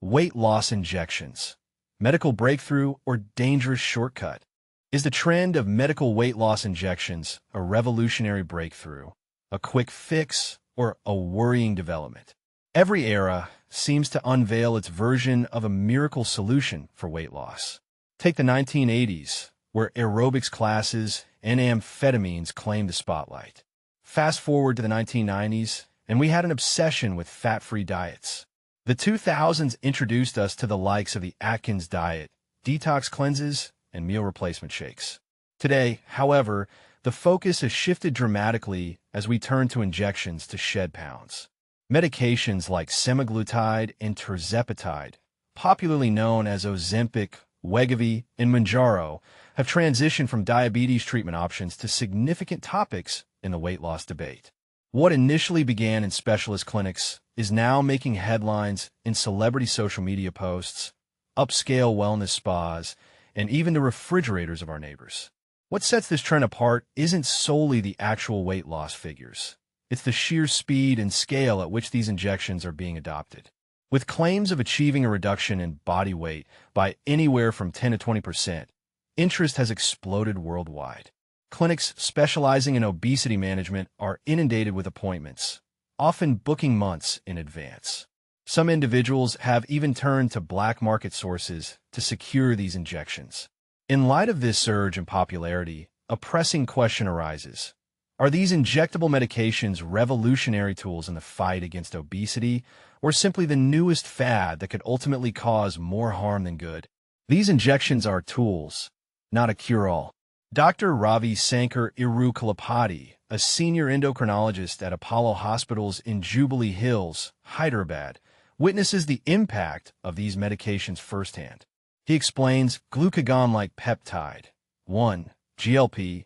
Weight loss injections. Medical breakthrough or dangerous shortcut? Is the trend of medical weight loss injections a revolutionary breakthrough, a quick fix, or a worrying development? Every era seems to unveil its version of a miracle solution for weight loss. Take the 1980s, where aerobics classes and amphetamines claimed the spotlight. Fast forward to the 1990s, and we had an obsession with fat-free diets. The 2000s introduced us to the likes of the Atkins diet, detox cleanses, and meal replacement shakes. Today, however, the focus has shifted dramatically as we turn to injections to shed pounds. Medications like semaglutide and tirzepatide, popularly known as Ozempic, Wegovy, and Mounjaro, have transitioned from diabetes treatment options to significant topics in the weight loss debate. What initially began in specialist clinics is now making headlines in celebrity social media posts, upscale wellness spas, and even the refrigerators of our neighbors. What sets this trend apart isn't solely the actual weight loss figures. It's the sheer speed and scale at which these injections are being adopted. With claims of achieving a reduction in body weight by anywhere from 10 to 20%, interest has exploded worldwide. Clinics specializing in obesity management are inundated with appointments, often booking months in advance. Some individuals have even turned to black market sources to secure these injections. In light of this surge in popularity, a pressing question arises. Are these injectable medications revolutionary tools in the fight against obesity, or simply the newest fad that could ultimately cause more harm than good? These injections are tools, not a cure-all. Dr. Ravi Sankar Irukalapati, a senior endocrinologist at Apollo Hospitals in Jubilee Hills, Hyderabad, witnesses the impact of these medications firsthand. He explains glucagon-like peptide, 1, GLP-1,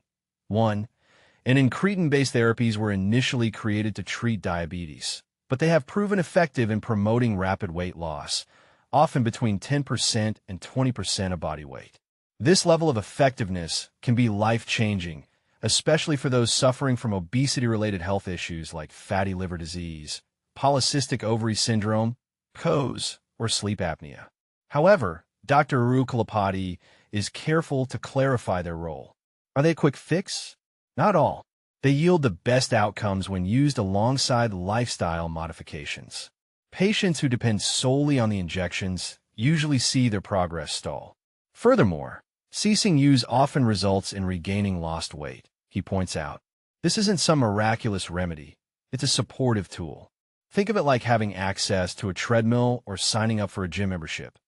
and incretin-based therapies were initially created to treat diabetes, but they have proven effective in promoting rapid weight loss, often between 10% and 20% of body weight. This level of effectiveness can be life-changing, especially for those suffering from obesity-related health issues like fatty liver disease, polycystic ovary syndrome, PCOS, or sleep apnea. However, Dr. Irukalapati is careful to clarify their role. Are they a quick fix? Not all. They yield the best outcomes when used alongside lifestyle modifications. Patients who depend solely on the injections usually see their progress stall. Furthermore, ceasing use often results in regaining lost weight, he points out. This isn't some miraculous remedy. It's a supportive tool. Think of it like having access to a treadmill or signing up for a gym membership.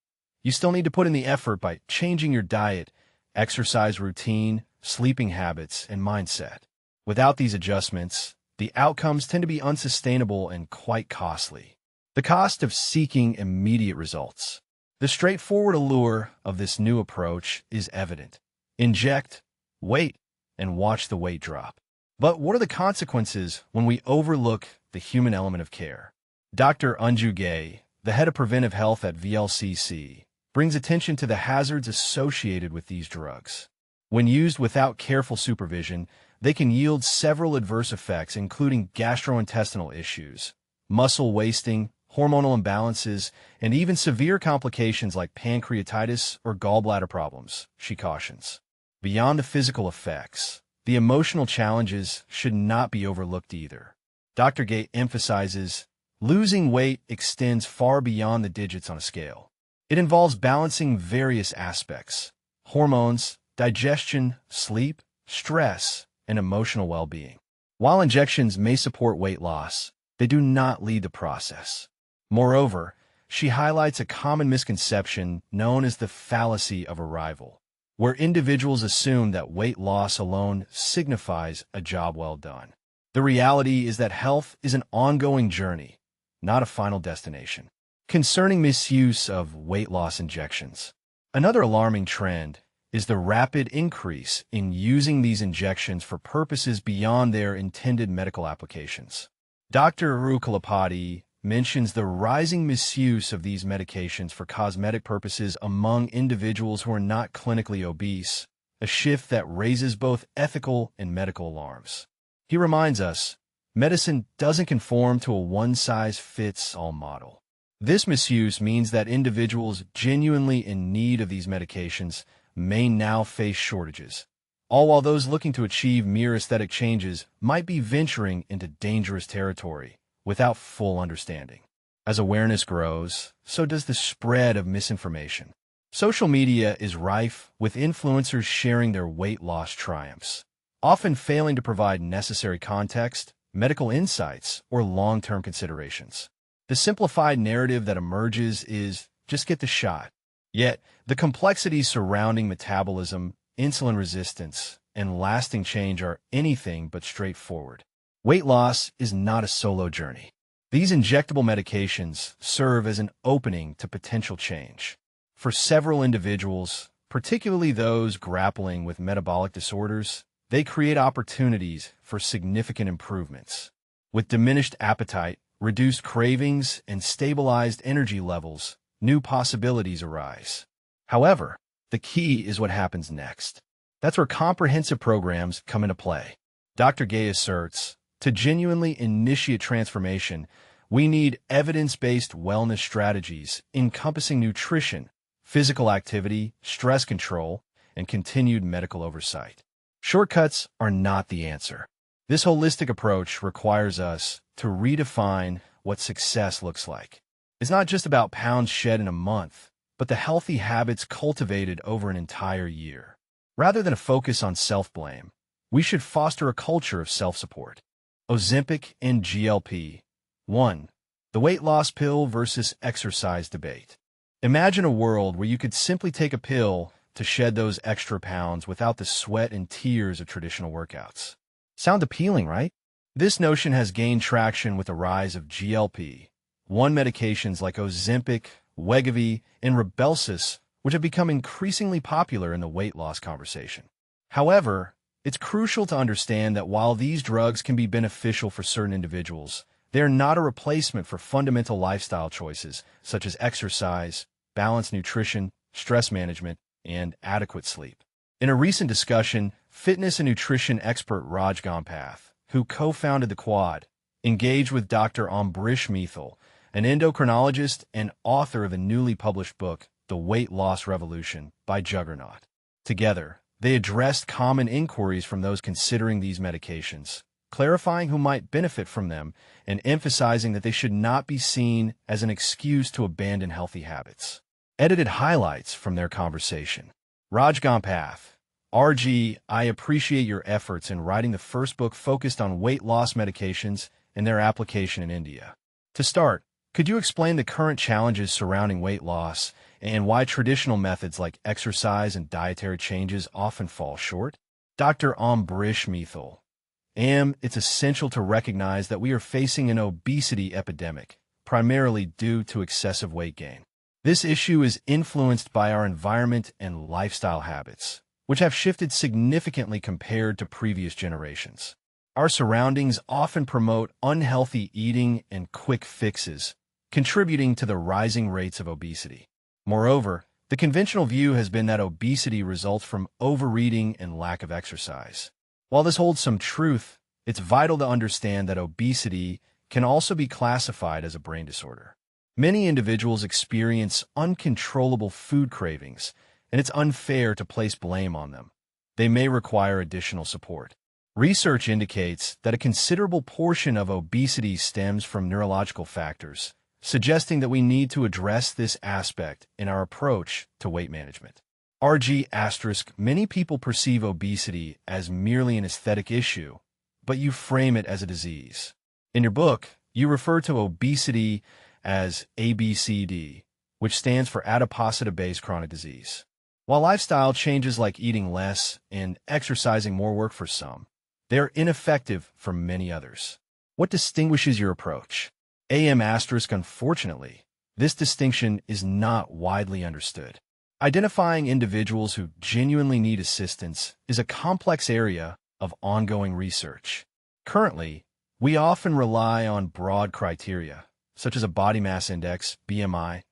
You still need to put in the effort by changing your diet, exercise routine, sleeping habits, and mindset. Without these adjustments, the outcomes tend to be unsustainable and quite costly. The cost of seeking immediate results. The straightforward allure of this new approach is evident. Inject, wait, and watch the weight drop. But what are the consequences when we overlook the human element of care? Dr. Anju Gay, the head of preventive health at VLCC, brings attention to the hazards associated with these drugs. When used without careful supervision, they can yield several adverse effects, including gastrointestinal issues, muscle wasting, hormonal imbalances, and even severe complications like pancreatitis or gallbladder problems, she cautions. Beyond the physical effects, the emotional challenges should not be overlooked either. Dr. Gay emphasizes, losing weight extends far beyond the digits on a scale. It involves balancing various aspects: hormones, digestion, sleep, stress, and emotional well-being. While injections may support weight loss, they do not lead the process. Moreover, she highlights a common misconception known as the fallacy of arrival, where individuals assume that weight loss alone signifies a job well done. The reality is that health is an ongoing journey, not a final destination. Concerning misuse of weight loss injections, another alarming trend is the rapid increase in using these injections for purposes beyond their intended medical applications. Dr. Irukalapati mentions the rising misuse of these medications for cosmetic purposes among individuals who are not clinically obese, a shift that raises both ethical and medical alarms. He reminds us, medicine doesn't conform to a one-size-fits-all model. This misuse means that individuals genuinely in need of these medications may now face shortages, all while those looking to achieve mere aesthetic changes might be venturing into dangerous territory without full understanding. As awareness grows, so does the spread of misinformation. Social media is rife with influencers sharing their weight loss triumphs, often failing to provide necessary context, medical insights, or long-term considerations. The simplified narrative that emerges is, just get the shot. Yet, the complexities surrounding metabolism, insulin resistance, and lasting change are anything but straightforward. Weight loss is not a solo journey. These injectable medications serve as an opening to potential change. For several individuals, particularly those grappling with metabolic disorders, they create opportunities for significant improvements. With diminished appetite, reduced cravings, and stabilized energy levels, new possibilities arise. However, the key is what happens next. That's where comprehensive programs come into play. Dr. Gay asserts, to genuinely initiate transformation, we need evidence-based wellness strategies encompassing nutrition, physical activity, stress control, and continued medical oversight. Shortcuts are not the answer. This holistic approach requires us to redefine what success looks like. It's not just about pounds shed in a month, but the healthy habits cultivated over an entire year. Rather than a focus on self-blame, we should foster a culture of self-support. Ozempic and GLP. 1. The weight loss pill versus exercise debate. Imagine a world where you could simply take a pill to shed those extra pounds without the sweat and tears of traditional workouts. Sound appealing, right? This notion has gained traction with the rise of GLP-1 medications like Ozempic, Wegovy, and Rybelsus, which have become increasingly popular in the weight loss conversation. However, it's crucial to understand that while these drugs can be beneficial for certain individuals, they are not a replacement for fundamental lifestyle choices such as exercise, balanced nutrition, stress management, and adequate sleep. In a recent discussion, fitness and nutrition expert Raj Ganpath, who co-founded the Quad, engaged with Dr. Ambrish Mithal, an endocrinologist and author of the newly published book, The Weight Loss Revolution by Juggernaut. Together, they addressed common inquiries from those considering these medications, clarifying who might benefit from them and emphasizing that they should not be seen as an excuse to abandon healthy habits. Edited highlights from their conversation. Raj Ganpath, RG, I appreciate your efforts in writing the first book focused on weight loss medications and their application in India. To start, could you explain the current challenges surrounding weight loss and why traditional methods like exercise and dietary changes often fall short? Dr. Ambrish Mithal. It's essential to recognize that we are facing an obesity epidemic, primarily due to excessive weight gain. This issue is influenced by our environment and lifestyle habits, which have shifted significantly compared to previous generations. Our surroundings often promote unhealthy eating and quick fixes, contributing to the rising rates of obesity. Moreover, the conventional view has been that obesity results from overeating and lack of exercise. While this holds some truth, it's vital to understand that obesity can also be classified as a brain disorder. Many individuals experience uncontrollable food cravings, and it's unfair to place blame on them. They may require additional support. Research indicates that a considerable portion of obesity stems from neurological factors, suggesting that we need to address this aspect in our approach to weight management. Many people perceive obesity as merely an aesthetic issue, but you frame it as a disease. In your book, you refer to obesity as ABCD, which stands for adiposity-based chronic disease. While lifestyle changes like eating less and exercising more work for some, they are ineffective for many others. What distinguishes your approach? Unfortunately, this distinction is not widely understood. Identifying individuals who genuinely need assistance is a complex area of ongoing research. Currently, we often rely on broad criteria, such as a body mass index, BMI,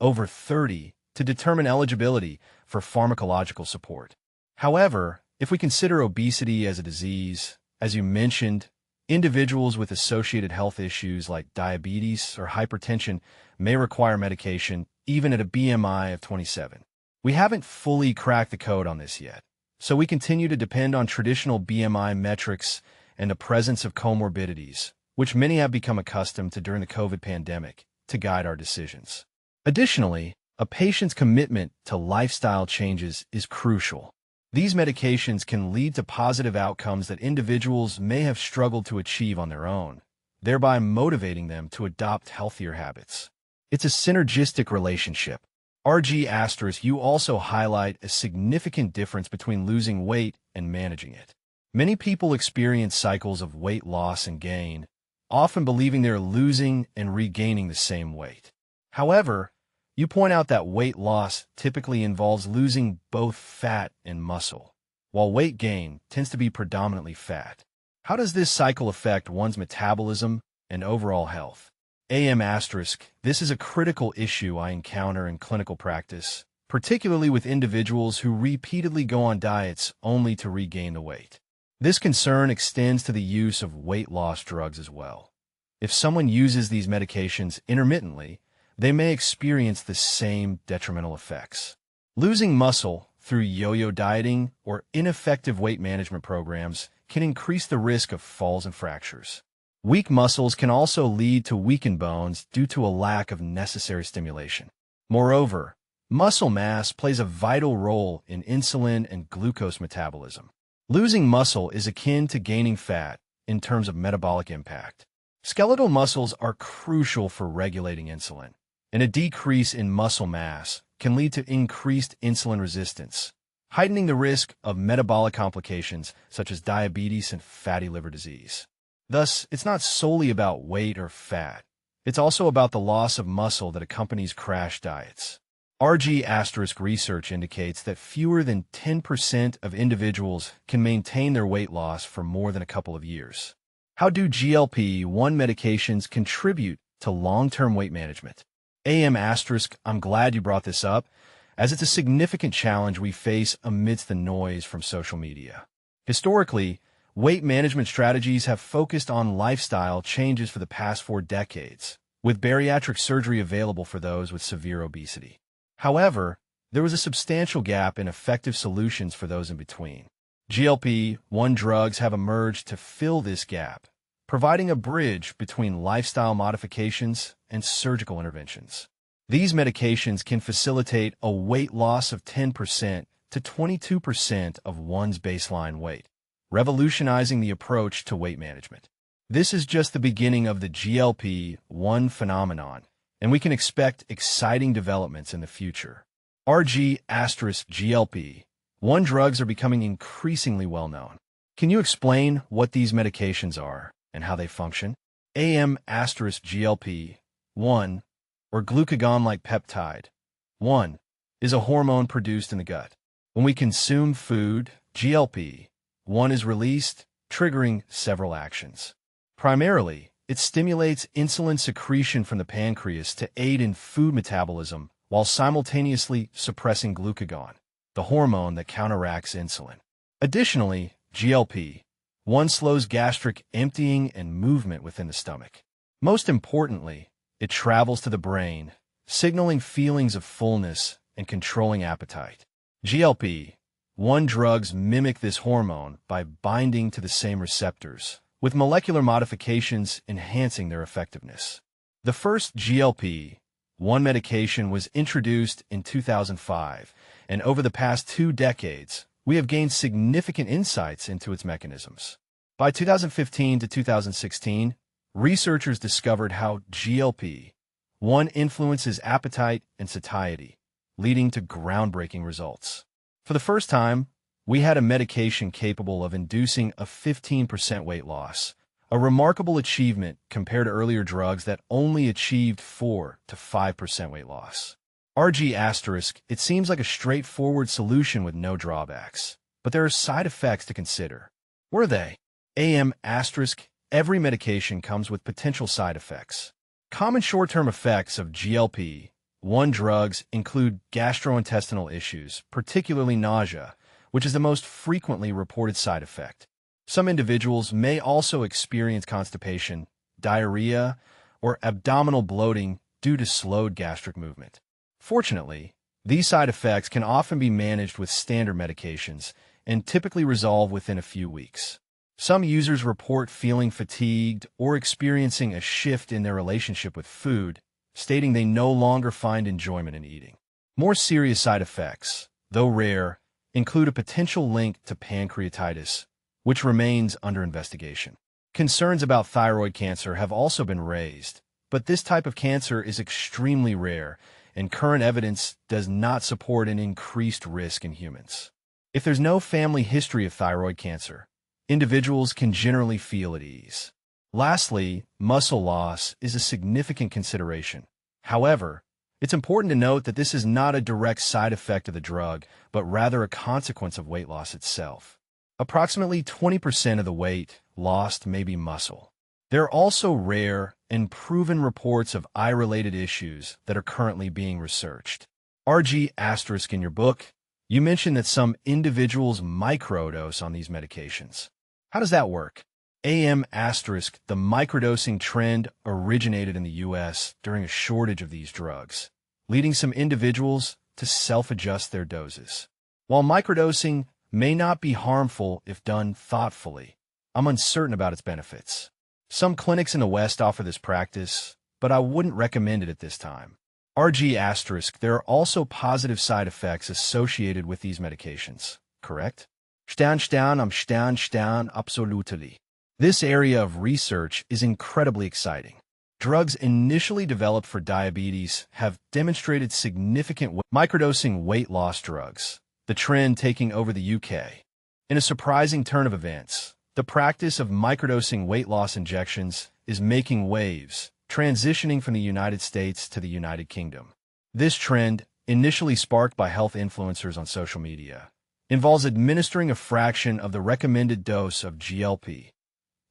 over 30, to determine eligibility for pharmacological support. However, if we consider obesity as a disease, as you mentioned, Individuals with associated health issues like diabetes or hypertension may require medication even at a BMI of 27. We haven't fully cracked the code on this yet, so we continue to depend on traditional BMI metrics and the presence of comorbidities, which many have become accustomed to during the COVID pandemic, to guide our decisions. Additionally, a patient's commitment to lifestyle changes is crucial. These medications can lead to positive outcomes that individuals may have struggled to achieve on their own, thereby motivating them to adopt healthier habits. It's a synergistic relationship. RG*, you also highlight a significant difference between losing weight and managing it. Many people experience cycles of weight loss and gain, often believing they're losing and regaining the same weight. However, you point out that weight loss typically involves losing both fat and muscle, while weight gain tends to be predominantly fat. How does this cycle affect one's metabolism and overall health? This is a critical issue I encounter in clinical practice, particularly with individuals who repeatedly go on diets only to regain the weight. This concern extends to the use of weight loss drugs as well. If someone uses these medications intermittently, they may experience the same detrimental effects. Losing muscle through yo-yo dieting or ineffective weight management programs can increase the risk of falls and fractures. Weak muscles can also lead to weakened bones due to a lack of necessary stimulation. Moreover, muscle mass plays a vital role in insulin and glucose metabolism. Losing muscle is akin to gaining fat in terms of metabolic impact. Skeletal muscles are crucial for regulating insulin, and a decrease in muscle mass can lead to increased insulin resistance, heightening the risk of metabolic complications such as diabetes and fatty liver disease. Thus, it's not solely about weight or fat. It's also about the loss of muscle that accompanies crash diets. RG* research indicates that fewer than 10% of individuals can maintain their weight loss for more than a couple of years. How do GLP-1 medications contribute to long-term weight management? I'm glad you brought this up, as it's a significant challenge we face amidst the noise from social media. Historically, weight management strategies have focused on lifestyle changes for the past 4 decades, with bariatric surgery available for those with severe obesity. However, there was a substantial gap in effective solutions for those in between. GLP-1 drugs have emerged to fill this gap, providing a bridge between lifestyle modifications and surgical interventions. These medications can facilitate a weight loss of 10% to 22% of one's baseline weight, revolutionizing the approach to weight management. This is just the beginning of the GLP-1 phenomenon, and we can expect exciting developments in the future. GLP-1 drugs are becoming increasingly well-known. Can you explain what these medications are and how they function? GLP-1, or glucagon-like peptide 1, is a hormone produced in the gut. When we consume food, GLP-1 is released, triggering several actions. Primarily, it stimulates insulin secretion from the pancreas to aid in food metabolism while simultaneously suppressing glucagon, the hormone that counteracts insulin. Additionally, GLP-1 slows gastric emptying and movement within the stomach. Most importantly, it travels to the brain, signaling feelings of fullness and controlling appetite. GLP-1 drugs mimic this hormone by binding to the same receptors, with molecular modifications enhancing their effectiveness. The first GLP-1 medication was introduced in 2005, and over the past 2 decades, we have gained significant insights into its mechanisms. By 2015 to 2016, researchers discovered how GLP-1 influences appetite and satiety, leading to groundbreaking results. For the first time, we had a medication capable of inducing a 15% weight loss, a remarkable achievement compared to earlier drugs that only achieved 4 to 5% weight loss. It seems like a straightforward solution with no drawbacks, but there are side effects to consider. Were they? Every medication comes with potential side effects. Common short-term effects of GLP-1 drugs include gastrointestinal issues, particularly nausea, which is the most frequently reported side effect. Some individuals may also experience constipation, diarrhea, or abdominal bloating due to slowed gastric movement. Fortunately, these side effects can often be managed with standard medications and typically resolve within a few weeks. Some users report feeling fatigued or experiencing a shift in their relationship with food, stating they no longer find enjoyment in eating. More serious side effects, though rare, include a potential link to pancreatitis, which remains under investigation. Concerns about thyroid cancer have also been raised, but this type of cancer is extremely rare, and current evidence does not support an increased risk in humans. If there's no family history of thyroid cancer, individuals can generally feel at ease. Lastly, muscle loss is a significant consideration. However, it's important to note that this is not a direct side effect of the drug, but rather a consequence of weight loss itself. Approximately 20% of the weight lost may be muscle. There are also rare and proven reports of eye-related issues that are currently being researched. RG** in your book, you mentioned that some individuals microdose on these medications. How does that work? The microdosing trend originated in the U.S. during a shortage of these drugs, leading some individuals to self-adjust their doses. While microdosing may not be harmful if done thoughtfully, I'm uncertain about its benefits. Some clinics in the West offer this practice, but I wouldn't recommend it at this time. RG**, there are also positive side effects associated with these medications, correct? Absolutely. This area of research is incredibly exciting. Drugs initially developed for diabetes have demonstrated significant microdosing weight loss drugs, the trend taking over the UK. In a surprising turn of events, the practice of microdosing weight loss injections is making waves, transitioning from the United States to the United Kingdom. This trend, initially sparked by health influencers on social media, involves administering a fraction of the recommended dose of GLP-1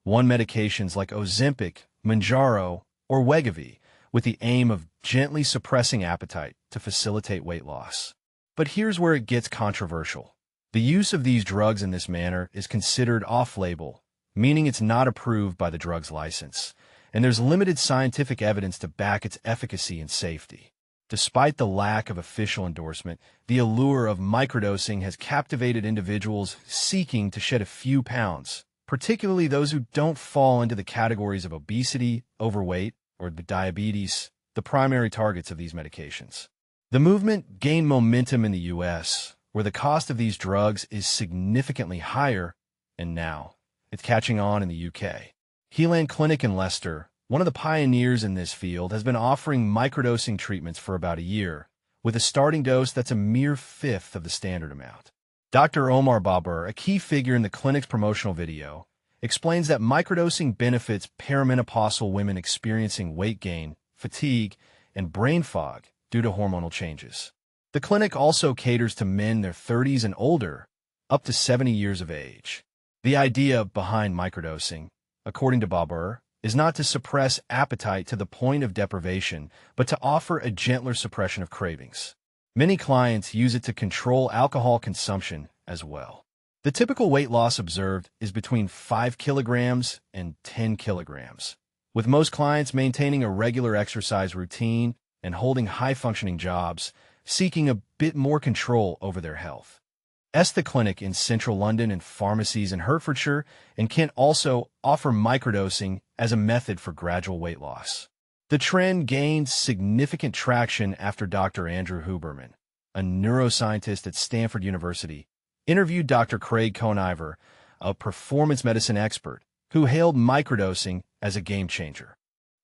medications like Ozempic, Mounjaro, or Wegovy, with the aim of gently suppressing appetite to facilitate weight loss. But here's where it gets controversial. The use of these drugs in this manner is considered off-label, meaning it's not approved by the drug's license, and there's limited scientific evidence to back its efficacy and safety. Despite the lack of official endorsement, the allure of microdosing has captivated individuals seeking to shed a few pounds, particularly those who don't fall into the categories of obesity, overweight, or diabetes, the primary targets of these medications. The movement gained momentum in the U.S., where the cost of these drugs is significantly higher, and now it's catching on in the UK. Healand Clinic in Leicester, one of the pioneers in this field, has been offering microdosing treatments for about a year, with a starting dose that's a mere fifth of the standard amount. Dr. Omar Babur, a key figure in the clinic's promotional video, explains that microdosing benefits perimenopausal women experiencing weight gain, fatigue, and brain fog due to hormonal changes. The clinic also caters to men in their 30s and older, up to 70 years of age. The idea behind microdosing, according to Babur, is not to suppress appetite to the point of deprivation, but to offer a gentler suppression of cravings. Many clients use it to control alcohol consumption as well. The typical weight loss observed is between 5 kilograms and 10 kilograms, with most clients maintaining a regular exercise routine and holding high-functioning jobs, seeking a bit more control over their health. The Clinic in central London and pharmacies in Hertfordshire and Kent also offer microdosing as a method for gradual weight loss. The trend gained significant traction after Dr. Andrew Huberman, a neuroscientist at Stanford University, interviewed Dr. Craig Cohn-Ivor, a performance medicine expert, who hailed microdosing as a game-changer.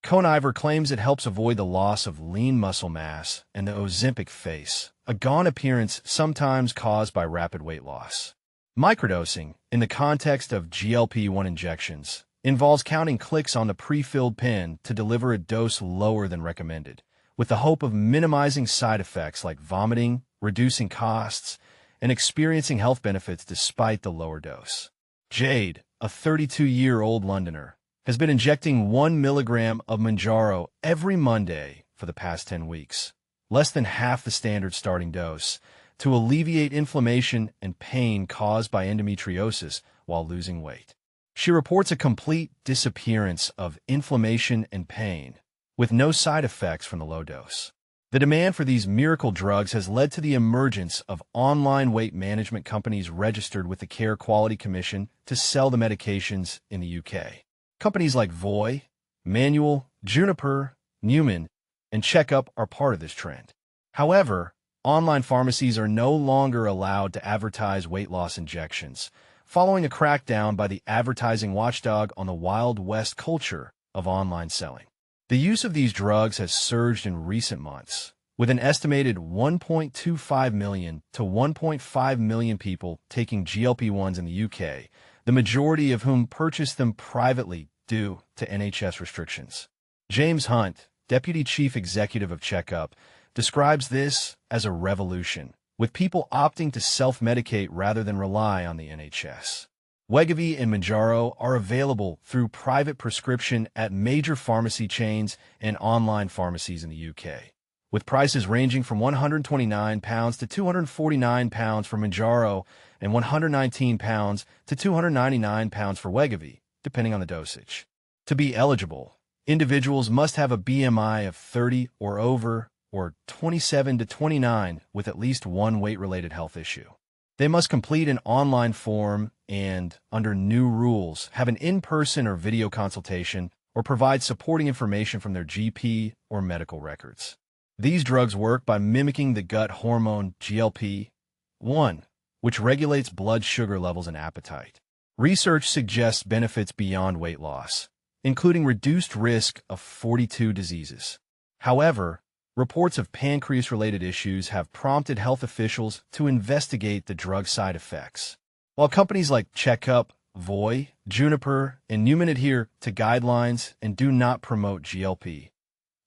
Cohn-Ivor claims it helps avoid the loss of lean muscle mass and the Ozempic face, a gaunt appearance sometimes caused by rapid weight loss. Microdosing, in the context of GLP-1 injections, involves counting clicks on the pre-filled pen to deliver a dose lower than recommended, with the hope of minimizing side effects like vomiting, reducing costs, and experiencing health benefits despite the lower dose. Jade, a 32-year-old Londoner, has been injecting 1 milligram of Mounjaro every Monday for the past 10 weeks, less than half the standard starting dose, to alleviate inflammation and pain caused by endometriosis while losing weight. She reports a complete disappearance of inflammation and pain, with no side effects from the low dose. The demand for these miracle drugs has led to the emergence of online weight management companies registered with the Care Quality Commission to sell the medications in the UK. Companies like Voy, Manual, Juniper, Newman, and Checkup are part of this trend. However, online pharmacies are no longer allowed to advertise weight loss injections, following a crackdown by the advertising watchdog on the Wild West culture of online selling. The use of these drugs has surged in recent months, with an estimated 1.25 million to 1.5 million people taking GLP-1s in the UK, the majority of whom purchase them privately due to NHS restrictions. James Hunt, Deputy Chief Executive of Checkup, describes this as a revolution, with people opting to self-medicate rather than rely on the NHS. Wegovy and Mounjaro are available through private prescription at major pharmacy chains and online pharmacies in the UK, with prices ranging from £129 to £249 for Mounjaro and £119 to £299 for Wegovy, depending on the dosage. To be eligible, individuals must have a BMI of 30 or over, or 27 to 29 with at least one weight-related health issue. They must complete an online form and, under new rules, have an in-person or video consultation or provide supporting information from their GP or medical records. These drugs work by mimicking the gut hormone GLP-1, which regulates blood sugar levels and appetite. Research suggests benefits beyond weight loss, including reduced risk of 42 diseases. However, reports of pancreas-related issues have prompted health officials to investigate the drug's side effects. While companies like Checkup, Voy, Juniper, and Newman adhere to guidelines and do not promote GLP-1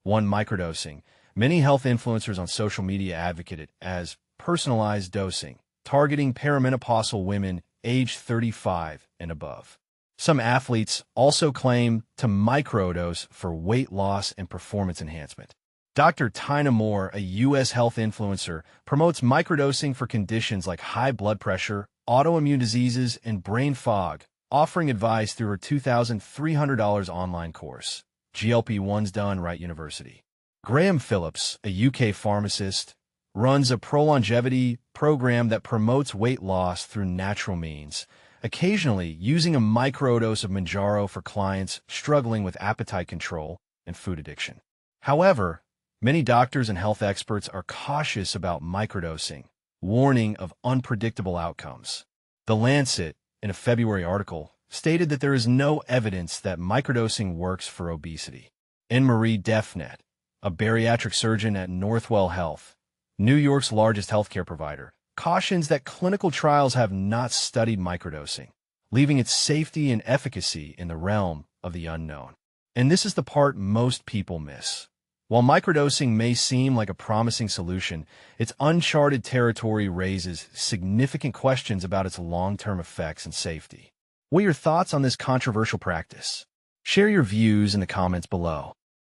microdosing, many health influencers on social media advocate it as personalized dosing, targeting perimenopausal women aged 35 and above. Some athletes also claim to microdose for weight loss and performance enhancement. Dr. Tina Moore, a U.S. health influencer, promotes microdosing for conditions like high blood pressure, autoimmune diseases, and brain fog, offering advice through her $2,300 online course, GLP-1's Done Right University. Graham Phillips, a UK pharmacist, runs a pro-longevity program that promotes weight loss through natural means, occasionally using a microdose of Mounjaro for clients struggling with appetite control and food addiction. However, many doctors and health experts are cautious about microdosing, warning of unpredictable outcomes. The Lancet, in a February article, stated that there is no evidence that microdosing works for obesity. Anne-Marie Defnet, a bariatric surgeon at Northwell Health, New York's largest healthcare provider, cautions that clinical trials have not studied microdosing, leaving its safety and efficacy in the realm of the unknown. And this is the part most people miss. While microdosing may seem like a promising solution, its uncharted territory raises significant questions about its long-term effects and safety. What are your thoughts on this controversial practice? Share your views in the comments below.